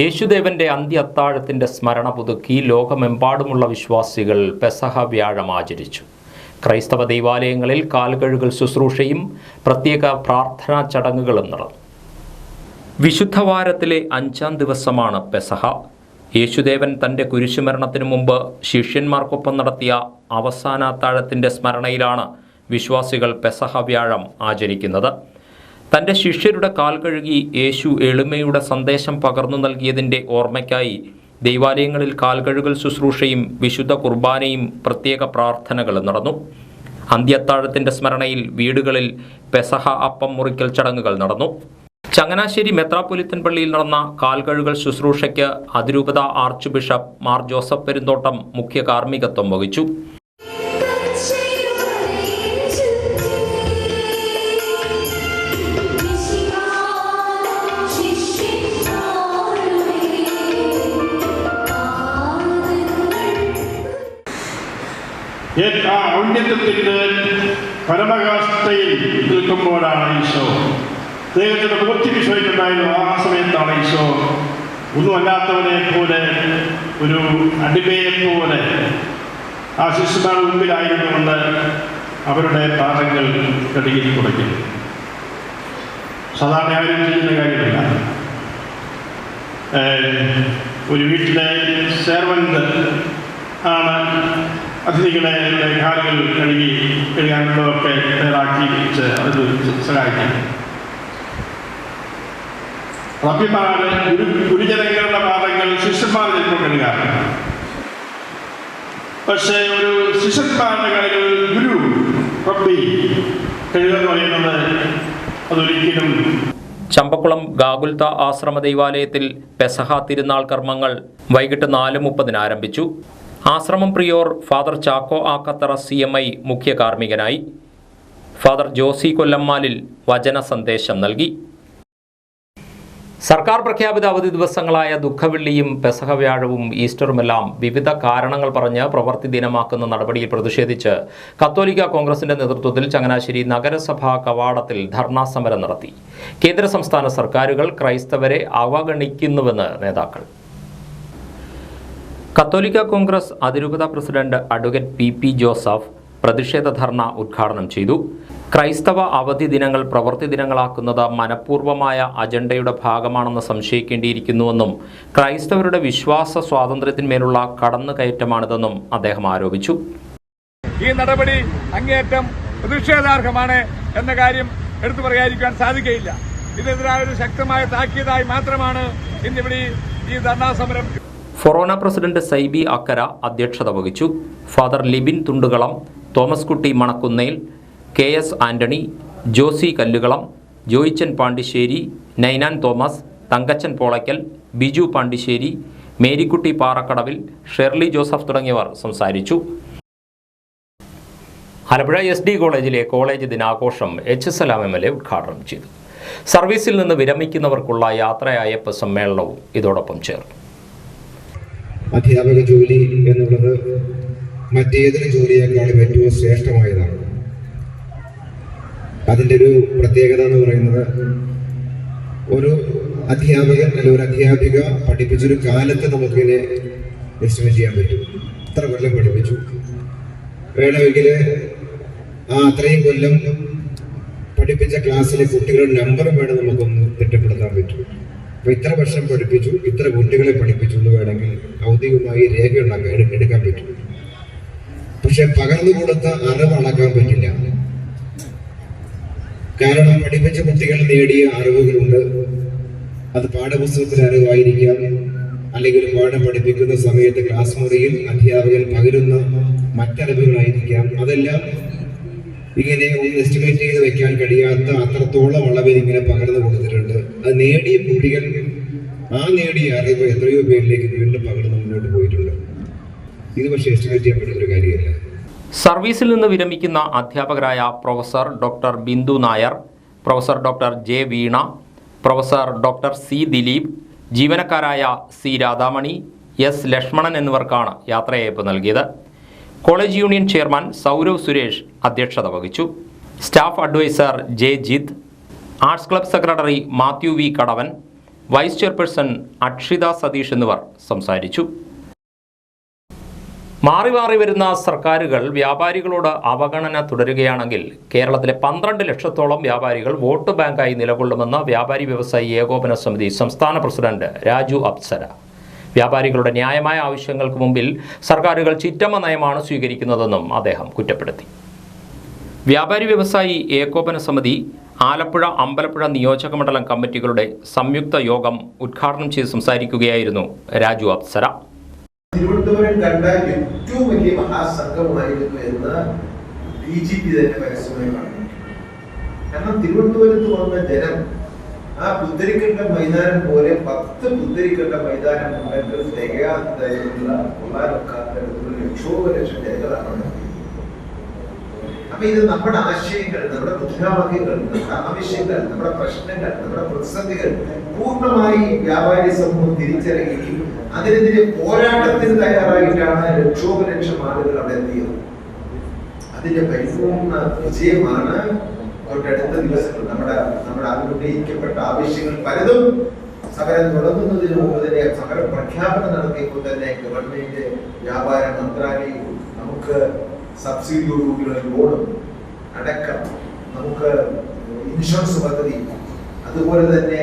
യേശുദേവന്റെ അന്ത്യ അത്താഴത്തിൻ്റെ സ്മരണ പുതുക്കി ലോകമെമ്പാടുമുള്ള വിശ്വാസികൾ പെസഹ വ്യാഴം ആചരിച്ചു. ക്രൈസ്തവ ദൈവാലയങ്ങളിൽ കാൽകഴുകൽ ശുശ്രൂഷയും പ്രത്യേക പ്രാർത്ഥനാ ചടങ്ങുകളും നടന്നു. വിശുദ്ധവാരത്തിലെ 5-ാം ദിവസമാണ് പെസഹ. യേശുദേവൻ തൻ്റെ കുരിശുമരണത്തിനു മുമ്പ് ശിഷ്യന്മാർക്കൊപ്പം നടത്തിയ അവസാന അത്താഴത്തിൻ്റെ സ്മരണയിലാണ് വിശ്വാസികൾ പെസഹ വ്യാഴം ആചരിക്കുന്നത്. തൻ്റെ ശിഷ്യരുടെ കാൽ കഴുകി യേശു എളിമയുടെ സന്ദേശം പകർന്നു നൽകിയതിൻ്റെ ഓർമ്മയ്ക്കായി ദൈവാലയങ്ങളിൽ കാൽകഴുകൽ ശുശ്രൂഷയും വിശുദ്ധ കുർബാനയും പ്രത്യേക പ്രാർത്ഥനകളും നടന്നു. അന്ത്യത്താഴത്തിൻ്റെ സ്മരണയിൽ വീടുകളിൽ പെസഹ അപ്പം മുറിക്കൽ ചടങ്ങുകൾ നടന്നു. ചങ്ങനാശ്ശേരി മെത്രാപ്പൊലിത്തൻ പള്ളിയിൽ നടന്ന കാൽകഴുകൽ ശുശ്രൂഷയ്ക്ക് അതിരൂപത arch bishop Mar Joseph Perumthottam മുഖ്യ കാർമ്മികത്വം വഹിച്ചു. ഔന്നത്യത്തിൻ്റെ പരമകാഷ്ഠയിൽ നിൽക്കുമ്പോഴാണ് ഈശോ ദൈവത്തിൻ്റെ പൂർത്തി വിശ്വസിക്കുണ്ടായിരുന്നു. ആ സമയത്താണ് ഈശോ ഒന്നും അല്ലാത്തവനെ പോലെ, ഒരു അടിമയെ പോലെ ആ ശിശുമാരുടെ മുമ്പിലായിരുന്നുകൊണ്ട് അവരുടെ പാദങ്ങൾ കഴുകി തുടങ്ങി. സാധാരണ ആരും ചെയ്യുന്ന കാര്യമില്ല. ഒരു വീട്ടിലെ സെർവൻ്റ് ആണ് അതിഥികളെ കാലുകൾ കഴുകാനുള്ളതൊക്കെ തയ്യാറാക്കി വെച്ച് അത് സഹായിക്കും. റബ്ബിമാര് ഗുരുജനങ്ങളുടെ പാദങ്ങൾ ശിഷ്യന്മാർ ചിലപ്പോൾ കഴുകാറുണ്ട്. പക്ഷേ ഒരു ശിഷ്യന്മാരുടെ കാലുകൾ ഗുരു റബ്ബി കഴുകുക എന്ന് പറയുന്നത് അതൊരിക്കലും. ചമ്പക്കുളം ഗാഗുൽത്ത ആശ്രമ ദൈവാലയത്തിൽ പെസഹ തിരുനാൾ കർമ്മങ്ങൾ വൈകിട്ട് 4:30 ആരംഭിച്ചു. ആശ്രമം പ്രിയോർ ഫാദർ ചാക്കോ ആക്കത്തറ CMI മുഖ്യ കാർമ്മികനായി. ഫാദർ ജോസി കൊല്ലമ്മാലിൽ വചന സന്ദേശം നൽകി. സർക്കാർ പ്രഖ്യാപിത അവധി ദിവസങ്ങളായ ദുഃഖവെള്ളിയും പെസഹ വ്യാഴവും ഈസ്റ്ററുമെല്ലാം വിവിധ കാരണങ്ങൾ പറഞ്ഞ് പ്രവൃത്തി ദിനമാക്കുന്ന നടപടിയിൽ പ്രതിഷേധിച്ച് കത്തോലിക്ക കോൺഗ്രസിന്റെ നേതൃത്വത്തിൽ ചങ്ങനാശ്ശേരി നഗരസഭാ കവാടത്തിൽ ധർണാ സമരം നടത്തി. കേന്ദ്ര സംസ്ഥാന സർക്കാരുകൾ ക്രൈസ്തവരെ അവഗണിക്കുന്നുവെന്ന് നേതാക്കൾ. കത്തോലിക്ക കോൺഗ്രസ് അതിരൂപത പ്രസിഡന്റ് അഡ്വക്കേറ്റ് PP ജോസഫ് പ്രതിഷേധ ധർണ ഉദ്ഘാടനം ചെയ്തു. ക്രൈസ്തവ അവധി ദിനങ്ങൾ പ്രവൃത്തി ദിനങ്ങളാക്കുന്നത് മനഃപൂർവമായ അജണ്ടയുടെ ഭാഗമാണെന്ന് സംശയിക്കേണ്ടിയിരിക്കുന്നുവെന്നും ക്രൈസ്തവരുടെ വിശ്വാസ സ്വാതന്ത്ര്യത്തിന്മേലുള്ള കടന്നുകയറ്റമാണിതെന്നും അദ്ദേഹം ആരോപിച്ചു. ഈ നടപടി അങ്ങേയറ്റം പ്രതിഷേധാർഹമാണ് എന്ന കാര്യം എടുത്തു പറയാതിരിക്കാൻ സാധിക്കുകയില്ല. ഇതിനെതിരായ ഒരു ശക്തമായ താക്കീതായി മാത്രമാണ് ഇന്നിവിടെ ഈ ധർണാ സമരം. ഫൊറോന പ്രസിഡന്റ് സൈബി അക്കര അധ്യക്ഷത വഹിച്ചു. ഫാദർ ലിബിൻ തുണ്ടുകളം, തോമസ് കുട്ടി മണക്കുന്നേൽ, KS ആന്റണി, ജോസി കല്ലുകളം, ജോയിച്ചൻ പാണ്ടിശ്ശേരി, നൈനാൻ തോമസ്, തങ്കച്ചൻ പോളയ്ക്കൽ, ബിജു പാണ്ടിശ്ശേരി, മേരിക്കുട്ടി പാറക്കടവിൽ, ഷെർലി ജോസഫ് തുടങ്ങിയവർ സംസാരിച്ചു. ആലപ്പുഴ SD കോളേജിലെ കോളേജ് ദിനാഘോഷം HSLM MLA ഉദ്ഘാടനം ചെയ്തു. സർവീസിൽ നിന്ന് വിരമിക്കുന്നവർക്കുള്ള യാത്രയയപ്പ് സമ്മേളനവും ഇതോടൊപ്പം ചേർന്നു. അധ്യാപക ജോലി എന്നുള്ളത് മറ്റേതൊരു ജോലിയേക്കാളും ഏറ്റവും ശ്രേഷ്ഠമായതാണ്. അതിൻ്റെ ഒരു പ്രത്യേകത എന്ന് പറയുന്നത്, ഒരു അധ്യാപകൻ അല്ലെങ്കിൽ ഒരു അധ്യാപിക പഠിപ്പിച്ചൊരു കാലത്ത് നമുക്കിതിനെ എസ്റ്റിമേറ്റ് ചെയ്യാൻ പറ്റും. ഇത്ര കൊല്ലം പഠിപ്പിച്ചു, വേണമെങ്കിൽ ആ അത്രയും കൊല്ലം പഠിപ്പിച്ച ക്ലാസ്സിലെ കുട്ടികളുടെ നമ്പറും വേണം നമുക്കൊന്ന് തിട്ടപ്പെടുത്താൻ പറ്റും. അപ്പോൾ ഇത്ര വർഷം പഠിപ്പിച്ചു, ഇത്ര കുട്ടികളെ പഠിപ്പിച്ചു എന്ന് വേണമെങ്കിൽ ഔദ്യോഗികമായി രേഖ എടുക്കാൻ പറ്റും. പക്ഷെ പകർന്നു കൊടുത്ത അറിവ് അളക്കാൻ പറ്റില്ല. കാരണം പഠിപ്പിച്ച കുട്ടികൾ നേടിയ അറിവുകളുണ്ട്. അത് പാഠപുസ്തകത്തിലെ അറിവായിരിക്കാം, അല്ലെങ്കിൽ പാഠം പഠിപ്പിക്കുന്ന സമയത്ത് ക്ലാസ് മുറിയിൽ അധ്യാപകൻ പകരുന്ന മറ്ററിവുകളായിരിക്കാം. അതെല്ലാം ഇങ്ങനെ ഒന്ന് എസ്റ്റിമേറ്റ് ചെയ്ത് വെക്കാൻ കഴിയാത്ത അത്രത്തോളം അളവിൽ ഇങ്ങനെ പകർന്നു കൊടുത്തിട്ടുണ്ട്. അത് നേടിയ കുട്ടികൾ ആ നേടിയ അറിവ് എത്രയോ പേരിലേക്ക് വീണ്ടും പകർന്ന് മുന്നോട്ട് പോയിട്ടുണ്ട്. ഇത് പക്ഷേ എസ്റ്റിമേറ്റ് ചെയ്യാൻ പറ്റുന്നൊരു കാര്യമല്ല. സർവീസിൽ നിന്ന് വിരമിക്കുന്ന അധ്യാപകരായ professor doctor Bindu Nair, professor doctor J Veena, professor doctor C Dileep, ജീവനക്കാരായ C രാധാമണി, S ലക്ഷ്മണൻ എന്നിവർക്കാണ് യാത്രയയപ്പ് നൽകിയത്. College union chairman Saurav Suresh അധ്യക്ഷത വഹിച്ചു. Staff adviser J Jith, arts club secretary Mathew V Kadavan, vice chairperson Akshitha Satheesh എന്നിവർ സംസാരിച്ചു. മാറി മാറി വരുന്ന സർക്കാരുകൾ വ്യാപാരികളോട് അവഗണന തുടരുകയാണെങ്കിൽ കേരളത്തിലെ 12 ലക്ഷത്തോളം വ്യാപാരികൾ വോട്ട് ബാങ്കായി നിലകൊള്ളുമെന്ന് വ്യാപാരി വ്യവസായി ഏകോപന സമിതി സംസ്ഥാന പ്രസിഡന്റ് രാജു അപ്സര. വ്യാപാരികളുടെ ന്യായമായ ആവശ്യങ്ങൾക്ക് മുമ്പിൽ സർക്കാരുകൾ ചിറ്റമ്മ നയമാണ് സ്വീകരിക്കുന്നതെന്നും അദ്ദേഹം കുറ്റപ്പെടുത്തി. വ്യാപാരി വ്യവസായി ഏകോപന സമിതി ആലപ്പുഴ, അമ്പലപ്പുഴ നിയോജക മണ്ഡലം കമ്മിറ്റികളുടെ സംയുക്ത യോഗം ഉദ്ഘാടനം ചെയ്ത് സംസാരിക്കുകയായിരുന്നു രാജു അപ്സര. തിരുവനന്തപുരം കണ്ട ഏറ്റവും വലിയ മഹാസംഘമായിരുന്നു എന്ന് DGP തന്നെ പരസ്യമായി പറഞ്ഞു. കാരണം തിരുവനന്തപുരത്ത് വന്ന ജനം ആ പുത്തരിക്കണ്ട മൈതാനം പോലെ 10 പുത്തരിക്കണ്ട മൈതാനം ഉണ്ടെങ്കിൽ തികയാത്ത തരത്തിലുള്ള കൊള്ളാനൊക്കാത്ത തരത്തിലുള്ള ലക്ഷോപലക്ഷം ജനങ്ങളാണ്. അപ്പൊ ഇത് നമ്മുടെ ആശയങ്ങൾ, നമ്മുടെ മുദ്രാവാക്യങ്ങൾ, നമ്മുടെ ആവശ്യങ്ങൾ, നമ്മുടെ പ്രശ്നങ്ങൾ, നമ്മുടെ പ്രതിസന്ധികൾ പൂർണ്ണമായി വ്യാപാരി സമൂഹം തിരിച്ചറിയുകയും അതിനെതിരെ പോരാട്ടത്തിന് തയ്യാറായിട്ടാണ് ലക്ഷോപലക്ഷം ആളുകൾ അവിടെ എത്തിയത്. അതിന്റെ പരിപൂർണ വിജയമാണ് തൊട്ടടുത്ത ദിവസങ്ങൾ നമ്മുടെ ഉന്നയിക്കപ്പെട്ട ആവശ്യങ്ങൾ പലതും സമരം തുടങ്ങുന്നതിന് മുമ്പ് തന്നെ സമര പ്രഖ്യാപനം നടത്തിയപ്പോൾ തന്നെ ഗവൺമെന്റ് വ്യാപാര മന്ത്രാലയവും നമുക്ക് സബ്സിഡിയോടുകൂടിയുള്ള ലോണും അടക്കം, നമുക്ക് ഇൻഷുറൻസ് പദ്ധതി, അതുപോലെ തന്നെ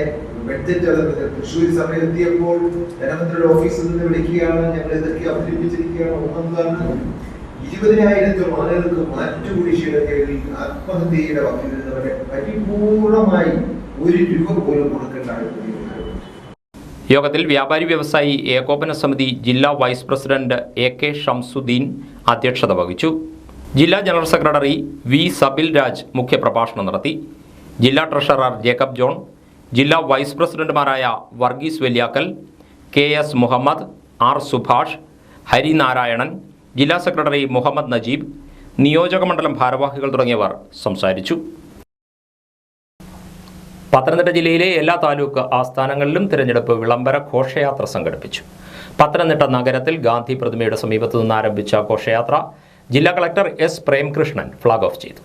തൃശ്ശൂർ സമയം എത്തിയപ്പോൾ ധനമന്ത്രിയുടെ ഓഫീസിൽ നിന്ന് വിളിക്കുകയാണ്, ഞങ്ങൾ ഇതൊക്കെ അവതരിപ്പിച്ചിരിക്കുകയാണ്. ഒന്നാണ് 20,000 ആളുകൾക്ക് മാറ്റുകുടിശ്ശികയിൽ ആത്മഹത്യയുടെ വക്കിൽ നിന്നവരെ പരിപൂർണമായി ₹1 പോലും കൊടുക്കേണ്ട. യോഗത്തിൽ വ്യാപാരി വ്യവസായി ഏകോപന സമിതി ജില്ലാ വൈസ് പ്രസിഡന്റ് AK ഷംസുദ്ദീൻ അധ്യക്ഷത വഹിച്ചു. ജില്ലാ general secretary V Sabil Raj മുഖ്യപ്രഭാഷണം നടത്തി. ജില്ലാ ട്രഷറർ ജേക്കബ് ജോൺ, ജില്ലാ വൈസ് പ്രസിഡന്റുമാരായ വർഗീസ് വെല്യാക്കൽ, KS മുഹമ്മദ്, R സുഭാഷ്, ഹരിനാരായണൻ, ജില്ലാ സെക്രട്ടറി മുഹമ്മദ് നജീബ്, നിയോജക മണ്ഡലം ഭാരവാഹികൾ തുടങ്ങിയവർ സംസാരിച്ചു. പത്തനംതിട്ട ജില്ലയിലെ എല്ലാ താലൂക്ക് ആസ്ഥാനങ്ങളിലും തിരഞ്ഞെടുപ്പ് വിളംബര ഘോഷയാത്ര സംഘടിപ്പിച്ചു. പത്തനംതിട്ട നഗരത്തിൽ ഗാന്ധി പ്രതിമയുടെ സമീപത്തു നിന്ന് ആരംഭിച്ച ഘോഷയാത്ര ജില്ലാ collector S Premkrishnan flag off ചെയ്തു.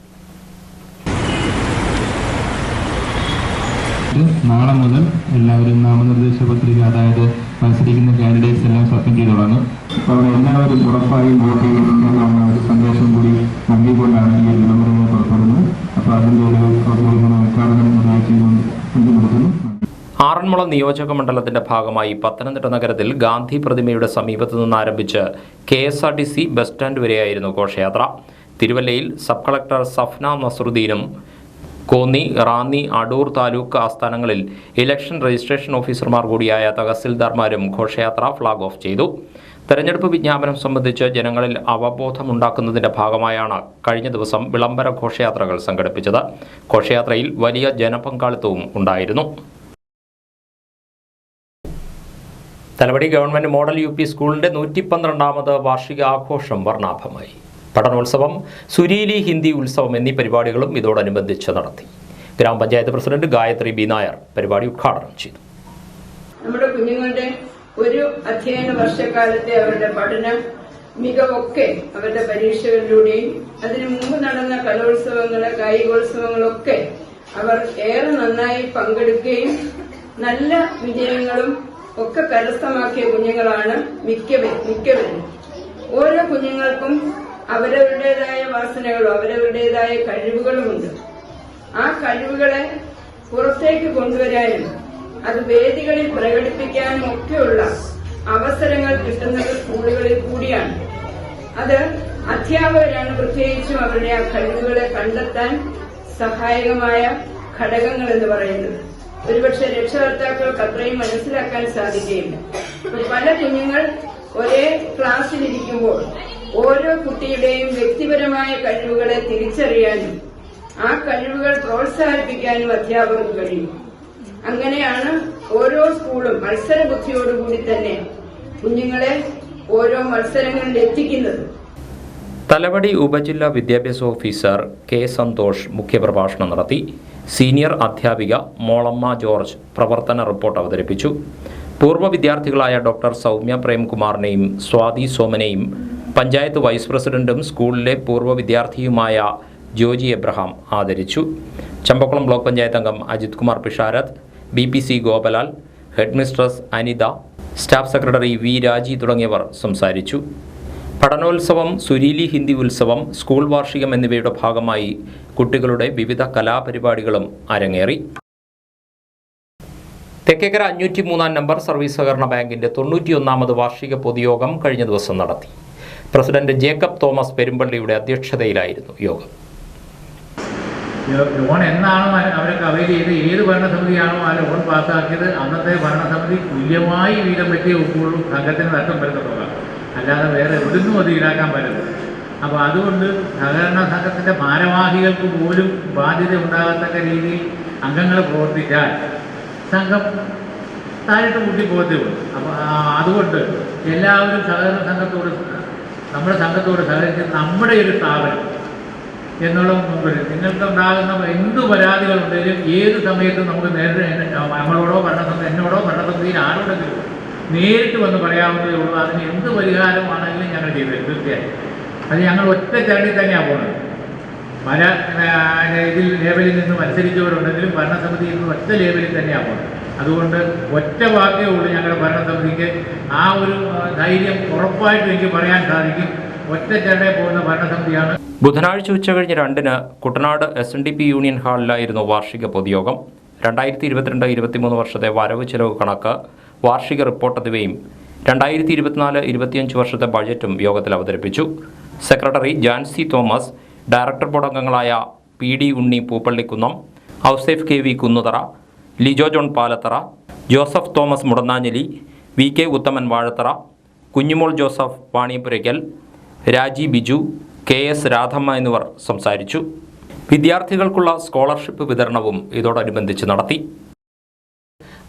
നാളെ മുതൽ എല്ലാവരും നാമനിർദ്ദേശ പത്രിക, അതായത് മത്സരിക്കുന്ന കാൻഡിഡേറ്റ്സ് എല്ലാം സബ്മിറ്റ് ചെയ്തു തുടങ്ങും. അപ്പോൾ അവിടെ എല്ലാവരും ഉറപ്പായും വോട്ട് ചെയ്യണമെന്ന ഒരു സന്ദേശം കൂടി നൽകിക്കൊണ്ടാണ് ഈ വിളംബരങ്ങൾ പുറപ്പെടുന്നത്. അപ്പോൾ അതിൻ്റെ ഒരു ഉദ്ഘാടനം നടത്തുന്നു. ആറന്മുള നിയോജക മണ്ഡലത്തിന്റെ ഭാഗമായി പത്തനംതിട്ട നഗരത്തിൽ ഗാന്ധി പ്രതിമയുടെ സമീപത്തു നിന്ന് ആരംഭിച്ച് KSRTC ബസ് സ്റ്റാൻഡ് വരെയായിരുന്നു ഘോഷയാത്ര. തിരുവല്ലയിൽ സബ് കളക്ടർ സഫ്ന നസറുദ്ദീനും കോന്നി, റാന്നി, അടൂർ താലൂക്ക് ആസ്ഥാനങ്ങളിൽ ഇലക്ഷൻ രജിസ്ട്രേഷൻ ഓഫീസർമാർ കൂടിയായ തഹസിൽദാർമാരും ഘോഷയാത്ര ഫ്ലാഗ് ഓഫ് ചെയ്തു. തെരഞ്ഞെടുപ്പ് വിജ്ഞാപനം സംബന്ധിച്ച് ജനങ്ങളിൽ അവബോധമുണ്ടാക്കുന്നതിന്റെ ഭാഗമായാണ് കഴിഞ്ഞ ദിവസം വിളംബര ഘോഷയാത്രകൾ സംഘടിപ്പിച്ചത്. ഘോഷയാത്രയിൽ വലിയ ജനപങ്കാളിത്തവും ഉണ്ടായിരുന്നു. തലവടി ഗവൺമെന്റ് മോഡൽ UP സ്കൂളിന്റെ 112ാമത് വാർഷിക ആഘോഷം വർണ്ണാഭമായി. പഠനോത്സവം, സുരീലി ഹിന്ദി ഉത്സവം എന്നീ പരിപാടികളും ഇതോടനുബന്ധിച്ച് നടത്തി. ഗ്രാമപഞ്ചായത്ത് പ്രസിഡന്റ് ഗായത്രി B നായർ പരിപാടി ഉദ്ഘാടനം ചെയ്തു. നമ്മുടെ കുഞ്ഞുങ്ങളുടെ ഒരു അധ്യയന വർഷക്കാലത്തെ അവരുടെ പഠന മികവൊക്കെ അവരുടെ പരീക്ഷകളിലൂടെയും അതിനു മുമ്പ് നടന്ന കലോത്സവങ്ങള്, കായികോത്സവങ്ങളൊക്കെ അവർ ഏറെ നന്നായി പങ്കെടുക്കുകയും നല്ല വിജയങ്ങളും ഒക്കെ കരസ്ഥമാക്കിയ കുഞ്ഞുങ്ങളാണ് മിക്കവരും. ഓരോ കുഞ്ഞുങ്ങൾക്കും അവരവരുടേതായ വാസനകളും അവരവരുടേതായ കഴിവുകളുമുണ്ട്. ആ കഴിവുകളെ പുറത്തേക്ക് കൊണ്ടുവരാനും അത് വേദികളിൽ പ്രകടിപ്പിക്കാനും ഒക്കെയുള്ള അവസരങ്ങൾ കിട്ടുന്നത് സ്കൂളുകളിൽ കൂടിയാണ്. അത് അധ്യാപകരാണ് പ്രത്യേകിച്ചും അവരുടെ ആ കഴിവുകളെ കണ്ടെത്താൻ സഹായകമായ ഘടകങ്ങൾ എന്ന് പറയുന്നത്. ഒരുപക്ഷെ രക്ഷകർത്താക്കൾക്ക് അത്രയും മനസ്സിലാക്കാൻ സാധിക്കുകയില്ല. പല കുഞ്ഞുങ്ങൾ ഒരേ ക്ലാസ്സിലിരിക്കുമ്പോൾ ഓരോ കുട്ടിയുടെയും വ്യക്തിപരമായ കഴിവുകളെ തിരിച്ചറിയാനും ആ കഴിവുകൾ പ്രോത്സാഹിപ്പിക്കാനും അധ്യാപകർക്ക് കഴിയും. അങ്ങനെയാണ് ഓരോ സ്കൂളും മത്സരബുദ്ധിയോടുകൂടി തന്നെ കുഞ്ഞുങ്ങളെ ഓരോ മത്സരങ്ങളിൽ എത്തിക്കുന്നത്. തലവടി ഉപജില്ലാ വിദ്യാഭ്യാസ ഓഫീസർ K സന്തോഷ് മുഖ്യപ്രഭാഷണം നടത്തി. സീനിയർ അധ്യാപിക മോളമ്മ ജോർജ് പ്രവർത്തന റിപ്പോർട്ട് അവതരിപ്പിച്ചു. പൂർവ്വ വിദ്യാർത്ഥികളായ ഡോക്ടർ സൗമ്യ പ്രേംകുമാറിനെയും സ്വാതി സോമനെയും പഞ്ചായത്ത് വൈസ് പ്രസിഡന്റും സ്കൂളിലെ പൂർവ്വ വിദ്യാർത്ഥിയുമായ ജോജി എബ്രഹാം ആദരിച്ചു. ചമ്പക്കുളം ബ്ലോക്ക് പഞ്ചായത്ത് അംഗം Ajith Kumar Pisharath, BPC Gopalal, headmistress Anitha, staff secretary V Raji തുടങ്ങിയവർ സംസാരിച്ചു. പഠനോത്സവം, സുരീലി ഹിന്ദി ഉത്സവം, സ്കൂൾ വാർഷികം എന്നിവയുടെ ഭാഗമായി കുട്ടികളുടെ വിവിധ കലാപരിപാടികളും അരങ്ങേറി. തെക്കേക്കര 503 നമ്പർ സർവീസ് സഹകരണ ബാങ്കിന്റെ 91ാമത് വാർഷിക പൊതുയോഗം കഴിഞ്ഞ ദിവസം നടത്തി. പ്രസിഡന്റ് ജേക്കബ് തോമസ് പെരുമ്പള്ളിയുടെ അധ്യക്ഷതയിലായിരുന്നു യോഗം. ലോൺ എന്നാണോ അവരൊക്കെ അവൈൽ ചെയ്ത് ഏത് ഭരണസമിതിയാണോ ആ ലോൺ പാസ്സാക്കിയത് അന്നത്തെ ഭരണസമിതി തുല്യമായി വീതം പറ്റിയേ ഒപ്പുള്ളൂ സംഘത്തിന് നഷ്ടം വരുന്ന തുക, അല്ലാതെ വേറെ എവിടുന്നും അത് ഈടാക്കാൻ പറ്റുന്നു. അപ്പോൾ അതുകൊണ്ട് സഹകരണ സംഘത്തിൻ്റെ ഭാരവാഹികൾക്ക് പോലും ബാധ്യത ഉണ്ടാകത്തക്ക രീതിയിൽ അംഗങ്ങൾ പ്രവർത്തിച്ചാൽ സംഘം താഴോട്ട് കൂട്ടിപ്പോകത്തേ ഉള്ളൂ. അപ്പോൾ അതുകൊണ്ട് എല്ലാവരും സഹകരണ സംഘത്തോട്, നമ്മുടെ സംഘത്തോട് സഹകരിച്ച് നമ്മുടെ ഒരു സ്ഥാപനം എന്നുള്ള മുമ്പിൽ നിങ്ങൾക്കുണ്ടാകുന്ന എന്ത് പരാതികളുണ്ടെങ്കിലും ഏത് സമയത്തും നമുക്ക് നേരിട്ട് നമ്മളോടോ ഭരണസമിതി, എന്നോടോ ഭരണസമിതിയിൽ ആരോടെങ്കിലും നേരിട്ട് വന്ന് പറയാവുന്നതേ ഉള്ളൂ. അതിന് എന്ത് പരിഹാരമാണെങ്കിലും ഞങ്ങൾ ചെയ്തത് തീർച്ചയായും. അത് ഞങ്ങൾ ഒറ്റ ചരടിൽ തന്നെയാണ് പോകുന്നത്. പല ഇതിൽ ലേബലിൽ നിന്ന് മത്സരിച്ചവരുണ്ടെങ്കിലും ഭരണസമിതിയിൽ നിന്ന് ഒറ്റ ലേബലിൽ തന്നെയാണ് പോകുന്നത്. അതുകൊണ്ട് ഒറ്റ വാക്കേ ഉള്ളൂ ഞങ്ങളുടെ ഭരണസമിതിക്ക്. ആ ഒരു ധൈര്യം ഉറപ്പായിട്ടും എനിക്ക് പറയാൻ സാധിക്കും. ഒറ്റ ചരടിൽ പോകുന്ന ഭരണസമിതിയാണ്. ബുധനാഴ്ച ഉച്ചകഴിഞ്ഞ് 2-ന് കുട്ടനാട് SNDP യൂണിയൻ ഹാളിലായിരുന്നു വാർഷിക പൊതുയോഗം. 2022-23 വർഷത്തെ വരവ് ചെലവ് കണക്ക്, വാർഷിക റിപ്പോർട്ട് എന്നിവയും 2024-25 വർഷത്തെ ബജറ്റും യോഗത്തിൽ അവതരിപ്പിച്ചു. Secretary Jancy Thomas, director board അംഗങ്ങളായ PD Unni Pooppallikkunnam, Ouseph KV Kunnuthara, Lijo John Palathara, Joseph Thomas Mudananjali, VK Uthaman Vazhathara, Kunjumol Joseph Vaniyapurackal, Raji Biju, KS Radhamma എന്നിവർ സംസാരിച്ചു. വിദ്യാർത്ഥികൾക്കുള്ള സ്കോളർഷിപ്പ് വിതരണവും ഇതോടനുബന്ധിച്ച് നടത്തി.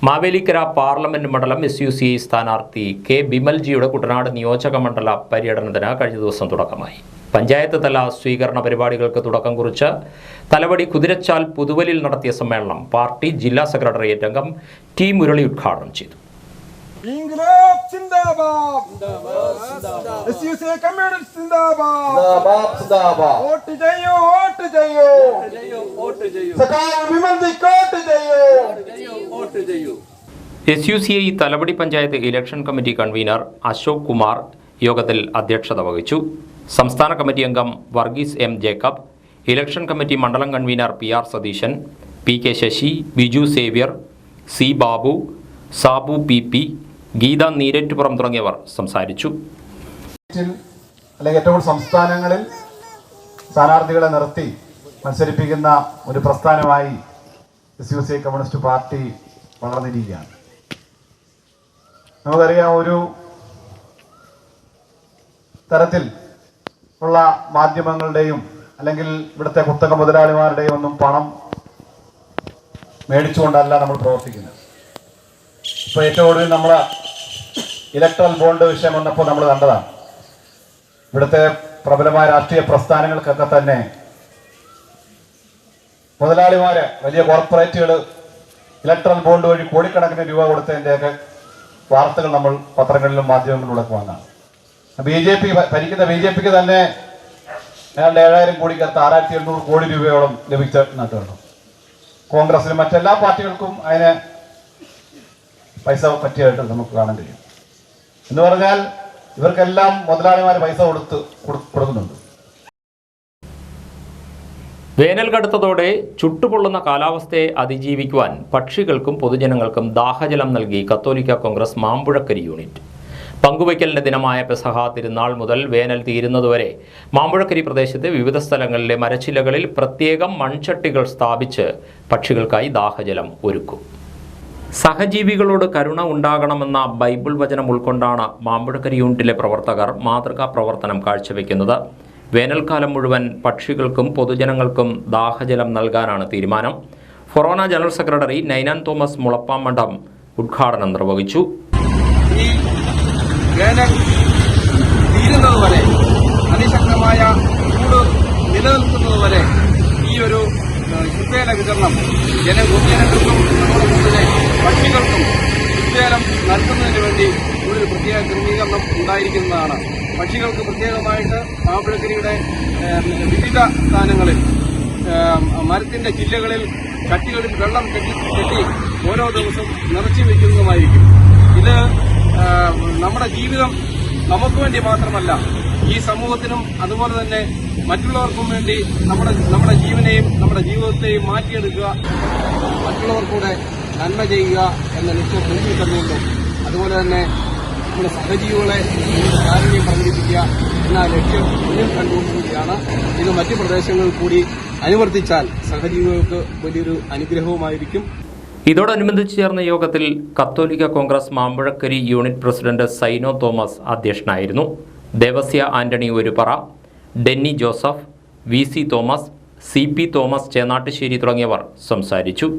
മാവേലിക്കര പാർലമെന്റ് മണ്ഡലം SUCI സ്ഥാനാർത്ഥി K ബിമൽജിയുടെ കുട്ടനാട് നിയോജക മണ്ഡല പര്യടനത്തിന് കഴിഞ്ഞ ദിവസം തുടക്കമായി. പഞ്ചായത്ത് തല സ്വീകരണ പരിപാടികൾക്ക് തുടക്കം കുറിച്ച് തലവടി കുതിരച്ചാൽ പുതുവലിൽ നടത്തിയ സമ്മേളനം പാർട്ടി ജില്ലാ സെക്രട്ടേറിയറ്റ് അംഗം T മുരളി ഉദ്ഘാടനം ചെയ്തു. SUCI Thalavady panchayat election committee convener Ashok Kumar യോഗത്തിൽ അധ്യക്ഷത വഹിച്ചു. സംസ്ഥാന കമ്മിറ്റി അംഗം Varghese M Jacob, election committee മണ്ഡലം convener PR Satheesan, PK Sasi, Biju Xavier, C Babu, Sabu PP, Geetha Neerattupuram തുടങ്ങിയവർ സംസാരിച്ചു. അല്ലെങ്കിൽ ഏറ്റവും സംസ്ഥാനങ്ങളിൽ സ്ഥാനാർത്ഥികളെ നിർത്തി മത്സരിപ്പിക്കുന്ന ഒരു പ്രസ്ഥാനമായി SUCI കമ്മ്യൂണിസ്റ്റ് പാർട്ടി വളർന്നിരിക്കുകയാണ്. നമുക്കറിയാം, ഒരു തരത്തിൽ ഉള്ള മാധ്യമങ്ങളുടെയും അല്ലെങ്കിൽ ഇവിടുത്തെ കുത്തക മുതലാളിമാരുടെയും ഒന്നും പണം മേടിച്ചുകൊണ്ടല്ല നമ്മൾ പ്രവർത്തിക്കുന്നത്. ഇപ്പോൾ ഏറ്റവും ഒടുവിൽ നമ്മൾ ഇലക്ട്രൽ ബോണ്ട് വിഷയം വന്നപ്പോൾ നമ്മൾ കണ്ടതാണ്. ഇവിടുത്തെ പ്രബലമായ രാഷ്ട്രീയ പ്രസ്ഥാനങ്ങൾക്കൊക്കെ തന്നെ മുതലാളിമാര്, വലിയ കോർപ്പറേറ്റുകൾ ഇലക്ട്രൽ ബോണ്ട് വഴി കോടിക്കണക്കിന് രൂപ കൊടുത്തതിൻ്റെയൊക്കെ വാർത്തകൾ നമ്മൾ പത്രങ്ങളിലും മാധ്യമങ്ങളിലൂടെ കാണാം. ഭരിക്കുന്ന BJPക്ക് തന്നെ ഏതാണ്ട് 7000 കോടിക്കകത്ത് 6700 കോടി രൂപയോളം ലഭിച്ച നട്ടുള്ളൂ. കോൺഗ്രസിനും മറ്റെല്ലാ പാർട്ടികൾക്കും അതിന് പൈസ പറ്റിയായിട്ട് നമുക്ക് കാണാൻ കഴിയും. എന്ന് പറഞ്ഞാൽ ഇവർക്കെല്ലാം മുതലാളിമാർ പൈസ കൊടുക്കുന്നുണ്ട്. വേനൽ കടുത്തതോടെ ചുട്ടുപൊള്ളുന്ന കാലാവസ്ഥയെ അതിജീവിക്കുവാൻ പക്ഷികൾക്കും പൊതുജനങ്ങൾക്കും ദാഹജലം നൽകി കത്തോലിക്ക കോൺഗ്രസ് മാമ്പുഴക്കരി യൂണിറ്റ്. പങ്കുവയ്ക്കലിൻ്റെ ദിനമായ പെസഹ തിരുനാൾ മുതൽ വേനൽ തീരുന്നതുവരെ മാമ്പുഴക്കരി പ്രദേശത്തെ വിവിധ സ്ഥലങ്ങളിലെ മരച്ചില്ലകളിൽ പ്രത്യേകം മൺചട്ടികൾ സ്ഥാപിച്ച് പക്ഷികൾക്കായി ദാഹജലം ഒരുക്കും. സഹജീവികളോട് കരുണ ഉണ്ടാകണമെന്ന ബൈബിൾ വചനം ഉൾക്കൊണ്ടാണ് മാമ്പുഴക്കരി യൂണിറ്റിലെ പ്രവർത്തകർ മാതൃകാ പ്രവർത്തനം കാഴ്ചവെക്കുന്നത്. വേനൽക്കാലം മുഴുവൻ പക്ഷികൾക്കും പൊതുജനങ്ങൾക്കും ദാഹജലം നൽകാനാണ് തീരുമാനം. ഫൊറോന ജനറൽ സെക്രട്ടറി നൈനാൻ തോമസ് മുളപ്പാമണ്ഡം ഉദ്ഘാടനം നിർവഹിച്ചു. ഈ വേനൽ തീരുന്നതുവരെ, അതിശക്തമായ ചൂട് നിലനിൽക്കുന്നതുവരെ ഈ ഒരു ശുദ്ധജല വിതരണം ജനങ്ങൾക്കും അതോടൊപ്പം തന്നെ പക്ഷികൾക്കും ശുദ്ധജലം നൽകുന്നതിന് വേണ്ടി ഒരു പ്രത്യേക ക്രമീകരണം ഉണ്ടായിരിക്കുന്നതാണ്. പക്ഷികൾക്ക് പ്രത്യേകമായിട്ട് മാമ്പുഴക്കരിയുടെ വിവിധ സ്ഥാനങ്ങളിൽ മരത്തിന്റെ ചില്ലകളിൽ ചട്ടികളിൽ വെള്ളം കെട്ടി ഓരോ ദിവസം നിറച്ചു വയ്ക്കുന്നതുമായിരിക്കും. ഇത് നമ്മുടെ ജീവിതം നമുക്ക് വേണ്ടി മാത്രമല്ല, ഈ സമൂഹത്തിനും അതുപോലെ തന്നെ മറ്റുള്ളവർക്കും വേണ്ടി നമ്മുടെ ജീവനെയും നമ്മുടെ ജീവിതത്തെയും മാറ്റിയെടുക്കുക, മറ്റുള്ളവർക്കൂടെ നന്മ ചെയ്യുക എന്ന ലക്ഷ്യം മുന്നിൽ കണ്ടുകൊണ്ടും അതുപോലെ തന്നെ നമ്മുടെ സഹജീവികളെ കാരുണ്യം പ്രകടിപ്പിക്കുക എന്ന ലക്ഷ്യം മുന്നിൽ കണ്ടുകൊണ്ടുകൂടിയാണ് ഇത് മറ്റു പ്രദേശങ്ങളിൽ കൂടി അനുവർത്തിച്ചാൽ സഹജീവികൾക്ക് വലിയൊരു അനുഗ്രഹവുമായിരിക്കും. ഇതോടനുബന്ധിച്ച് ചേർന്ന യോഗത്തിൽ Catholic Congress Mambazhakkari unit president Saino Thomas അധ്യക്ഷനായിരുന്നു. ദേവസ്യ ആന്റണി ഒരുപറ, ഡെന്നി ജോസഫ്, VC തോമസ്, CP തോമസ് ചേന്നാട്ടുശ്ശേരി തുടങ്ങിയവർ സംസാരിച്ചു.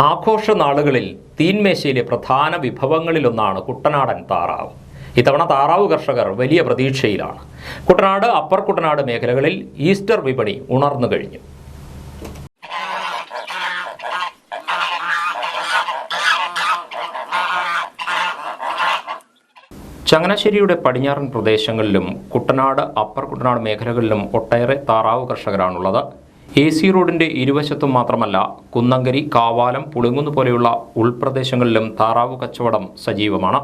ആഘോഷ നാളുകളിൽ തീൻമേശയിലെ പ്രധാന വിഭവങ്ങളിലൊന്നാണ് കുട്ടനാടൻ താറാവ്. ഇത്തവണ താറാവ് കർഷകർ വലിയ പ്രതീക്ഷയിലാണ്. കുട്ടനാട്, അപ്പർ കുട്ടനാട് മേഖലകളിൽ ഈസ്റ്റർ വിപണി ഉണർന്നു കഴിഞ്ഞു. ചങ്ങനാശ്ശേരിയുടെ പടിഞ്ഞാറൻ പ്രദേശങ്ങളിലും കുട്ടനാട്, അപ്പർ കുട്ടനാട് മേഖലകളിലും ഒട്ടേറെ താറാവ് കർഷകരാണുള്ളത്. AC റോഡിന്റെ ഇരുവശത്തും മാത്രമല്ല, കുന്നങ്കരി, കാവാലം, പുളിങ്ങുന്ന് പോലെയുള്ള ഉൾപ്രദേശങ്ങളിലും താറാവ് കച്ചവടം സജീവമാണ്.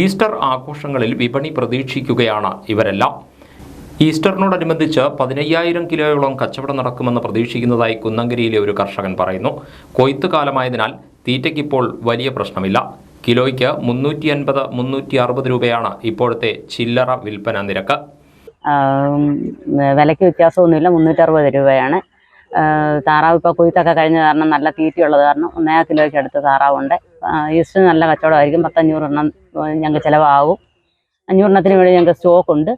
ഈസ്റ്റർ ആഘോഷങ്ങളിൽ വിപണി പ്രതീക്ഷിക്കുകയാണ് ഇവരെല്ലാം. ഈസ്റ്ററിനോടനുബന്ധിച്ച് 15,000 കിലോയോളം കച്ചവടം നടക്കുമെന്ന് പ്രതീക്ഷിക്കുന്നതായി കുന്നങ്കരിയിലെ ഒരു കർഷകൻ പറയുന്നു. കൊയ്ത്ത് കാലമായതിനാൽ തീറ്റയ്ക്കിപ്പോൾ വലിയ പ്രശ്നമില്ല. കിലോയ്ക്ക് 350-360 രൂപയാണ് ഇപ്പോഴത്തെ ചില്ലറ വിൽപ്പന നിരക്ക്. വിലയ്ക്ക് വ്യത്യാസമൊന്നുമില്ല, 360 രൂപയാണ്. താറാവ് ഇപ്പോൾ കൊയ്ത്തൊക്കെ കഴിഞ്ഞ കാരണം നല്ല തീറ്റയുള്ളത് കാരണം 1 കിലോയ്ക്ക് അടുത്ത് താറാവുണ്ട്. ഈസ്റ്റർ നല്ല കച്ചവടമായിരിക്കും. 10-500 എണ്ണം ഞങ്ങൾക്ക് ചിലവാകും. 500 എണ്ണത്തിന് വേണ്ടി ഞങ്ങൾക്ക് സ്റ്റോക്കുണ്ട്.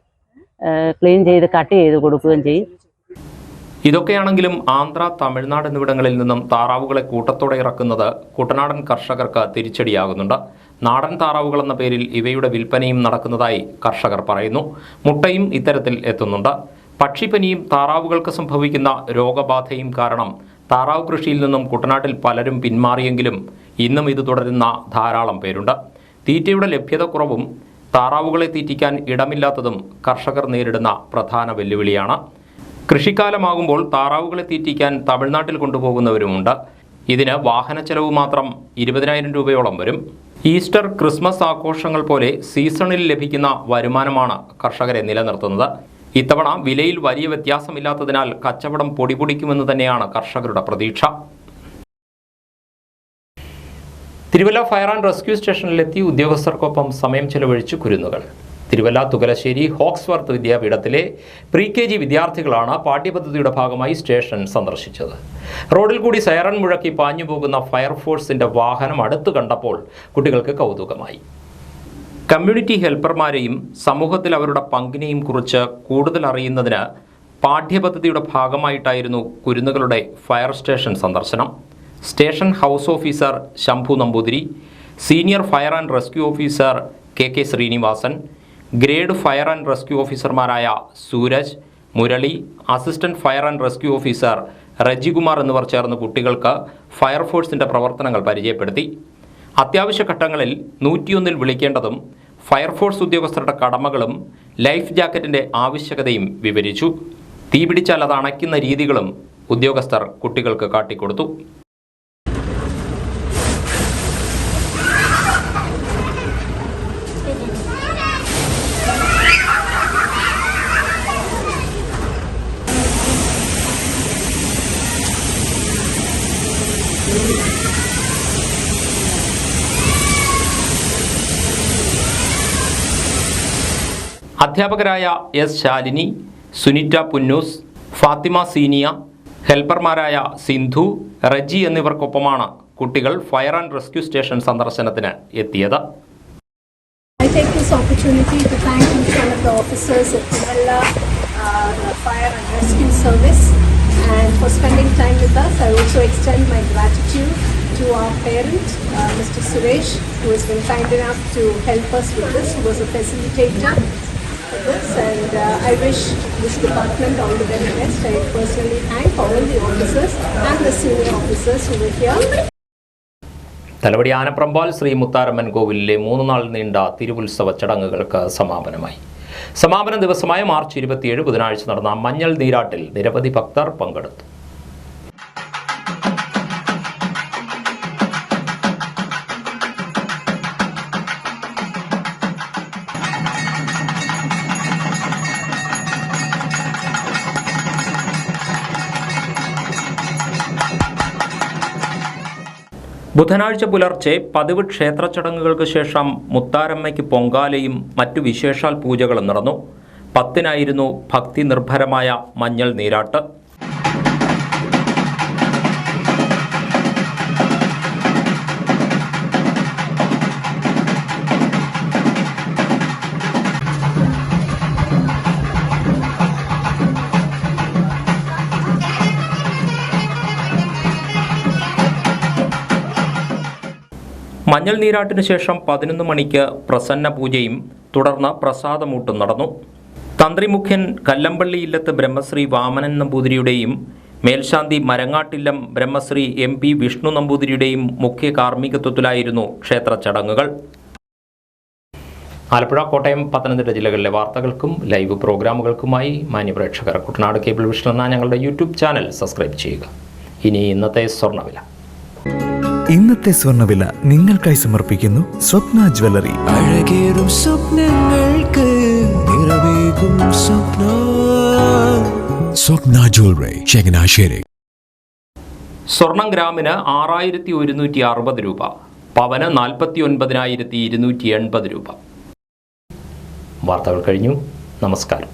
ക്ലീൻ ചെയ്ത് കട്ട് ചെയ്ത് കൊടുക്കുകയും ചെയ്യും. ഇതൊക്കെയാണെങ്കിലും ആന്ധ്ര, തമിഴ്നാട് എന്നിവിടങ്ങളിൽ നിന്നും താറാവുകളെ കൂട്ടത്തോടെ ഇറക്കുന്നത് കുട്ടനാടൻ കർഷകർക്ക് തിരിച്ചടിയാകുന്നുണ്ട്. നാടൻ താറാവുകൾ എന്ന പേരിൽ ഇവയുടെ വിൽപ്പനയും നടക്കുന്നതായി കർഷകർ പറയുന്നു. മുട്ടയും ഇത്തരത്തിൽ എത്തുന്നുണ്ട്. പക്ഷിപ്പനിയും താറാവുകൾക്ക് സംഭവിക്കുന്ന രോഗബാധയും കാരണം താറാവ് കൃഷിയിൽ നിന്നും കുട്ടനാട്ടിൽ പലരും പിന്മാറിയെങ്കിലും ഇന്നും ഇത് തുടരുന്ന ധാരാളം പേരുണ്ട്. തീറ്റയുടെ ലഭ്യതക്കുറവും താറാവുകളെ തീറ്റിക്കാൻ ഇടമില്ലാത്തതും കർഷകർ നേരിടുന്ന പ്രധാന വെല്ലുവിളിയാണ്. കൃഷിക്കാലമാകുമ്പോൾ താറാവുകളെ തീറ്റിക്കാൻ തമിഴ്നാട്ടിൽ കൊണ്ടുപോകുന്നവരുമുണ്ട്. ഇതിന് വാഹന ചെലവ് മാത്രം 20,000 രൂപയോളം വരും. ഈസ്റ്റർ, ക്രിസ്മസ് ആഘോഷങ്ങൾ പോലെ സീസണിൽ ലഭിക്കുന്ന വരുമാനമാണ് കർഷകരെ നിലനിർത്തുന്നത്. ഇത്തവണ വിലയിൽ വലിയ വ്യത്യാസമില്ലാത്തതിനാൽ കച്ചവടം പൊടിപൊടിക്കുമെന്ന് തന്നെയാണ് കർഷകരുടെ പ്രതീക്ഷ. തിരുവല്ല ഫയർ ആൻഡ് റെസ്ക്യൂ സ്റ്റേഷനിലെത്തി ഉദ്യോഗസ്ഥർക്കൊപ്പം സമയം ചെലവഴിച്ച് കുരുന്നുകൾ. തിരുവല്ല തുകലശ്ശേരി ഹോക്സ്വർത്ത് വിദ്യാപീഠത്തിലെ പ്രീ-KG വിദ്യാർത്ഥികളാണ് പാഠ്യപദ്ധതിയുടെ ഭാഗമായി സ്റ്റേഷൻ സന്ദർശിച്ചത്. റോഡിൽ കൂടി സൈറൺ മുഴക്കി പാഞ്ഞു പോകുന്ന ഫയർഫോഴ്സിന്റെ വാഹനം അടുത്ത് കണ്ടപ്പോൾ കുട്ടികൾക്ക് കൗതുകമായി. കമ്മ്യൂണിറ്റി ഹെൽപ്പർമാരെയും സമൂഹത്തിൽ അവരുടെ പങ്കിനെയും കുറിച്ച് കൂടുതൽ അറിയുന്നതിന് പാഠ്യപദ്ധതിയുടെ ഭാഗമായിട്ടായിരുന്നു കുരുന്നുകളുടെ ഫയർ സ്റ്റേഷൻ സന്ദർശനം. Station house officer Shambhu Namboothiri, senior fire and rescue officer KK Sreenivasan, grade fire and rescue ഓഫീസർമാരായ Sooraj, Murali, assistant fire and rescue officer Rejikumar എന്നിവർ ചേർന്ന് കുട്ടികൾക്ക് ഫയർഫോഴ്സിന്റെ പ്രവർത്തനങ്ങൾ പരിചയപ്പെടുത്തി. അത്യാവശ്യ ഘട്ടങ്ങളിൽ 101 വിളിക്കേണ്ടതും ഫയർഫോഴ്സ് ഉദ്യോഗസ്ഥരുടെ കടമകളും ലൈഫ് ജാക്കറ്റിന്റെ ആവശ്യകതയും വിവരിച്ചു. തീപിടിച്ചാൽ അത് അണയ്ക്കുന്ന രീതികളും ഉദ്യോഗസ്ഥർ കുട്ടികൾക്ക് കാട്ടിക്കൊടുത്തു. അധ്യാപകരായ S. ശാലിനി, സുനിറ്റ പുന്നൂസ്, ഫാത്തിമ സീനിയ, ഹെൽപ്പർമാരായ സിന്ധു, റജി എന്നിവർക്കൊപ്പമാണ് കുട്ടികൾ ഫയർ ആൻഡ് റെസ്ക്യൂ സ്റ്റേഷൻ സന്ദർശനത്തിന് എത്തിയത്. I take this opportunity to thank each one of the officers at Tiruvalla Fire and Rescue Service and for spending time with us. I also extend my gratitude to our parent, Mr. Suresh, who has been kind enough to help us with this, who was a facilitator for this, and I wish this department all the very best. I personally thank all the officers and the senior officers who were here. Thalavady Anaprambal Shri Mutharamman കോവിലിലെ 3 നാൾ നീണ്ട തിരുവുത്സവ ചടങ്ങുകൾക്ക് സമാപനമായി. സമാപന ദിവസമായ March 27 ബുധനാഴ്ച നടന്ന മഞ്ഞൾ നീരാട്ടിൽ നിരവധി ഭക്തർ പങ്കെടുത്തു. ബുധനാഴ്ച പുലർച്ചെ പതിവ് ക്ഷേത്ര ചടങ്ങുകൾക്ക് ശേഷം മുത്താരമ്മയ്ക്ക് പൊങ്കാലയും മറ്റു വിശേഷാൽ പൂജകളും നടന്നു. 10-നായിരുന്നു ഭക്തി നിർഭരമായ മഞ്ഞൾ നീരാട്ട്. മഞ്ഞൾ നീരാട്ടിനു ശേഷം 11 മണിക്ക് പ്രസന്ന പൂജയും തുടർന്ന് പ്രസാദമൂട്ടും നടന്നു. തന്ത്രിമുഖ്യൻ കല്ലമ്പള്ളി ഇല്ലത്ത് ബ്രഹ്മശ്രീ വാമനൻ നമ്പൂതിരിയുടെയും മേൽശാന്തി മരങ്ങാട്ടില്ലം ബ്രഹ്മശ്രീ MP വിഷ്ണു നമ്പൂതിരിയുടെയും മുഖ്യ കാർമ്മികത്വത്തിലായിരുന്നു ക്ഷേത്ര ചടങ്ങുകൾ. ആലപ്പുഴ, കോട്ടയം, പത്തനംതിട്ട ജില്ലകളിലെ വാർത്തകൾക്കും ലൈവ് പ്രോഗ്രാമുകൾക്കുമായി മാന്യപ്രേക്ഷകർ കുട്ടനാട് കേബിൾ വിഷൻ എന്ന ഞങ്ങളുടെ യൂട്യൂബ് ചാനൽ സബ്സ്ക്രൈബ് ചെയ്യുക. ഇനി ഇന്നത്തെ സ്വർണ്ണവില. ഇന്നത്തെ സ്വർണ്ണവില നിങ്ങൾക്കായി സമർപ്പിക്കുന്നു സ്വപ്ന ജ്വല്ലറി. അഴകേറും സ്വപ്നങ്ങൾക്ക് നിറവേകും സ്വപ്ന ജ്വല്ലറി, ചങ്ങനാശ്ശേരി. സ്വർണം ഗ്രാമിന് 6160 രൂപ, പവന് 49,280 രൂപ. വാർത്തകൾ കഴിഞ്ഞു. നമസ്കാരം.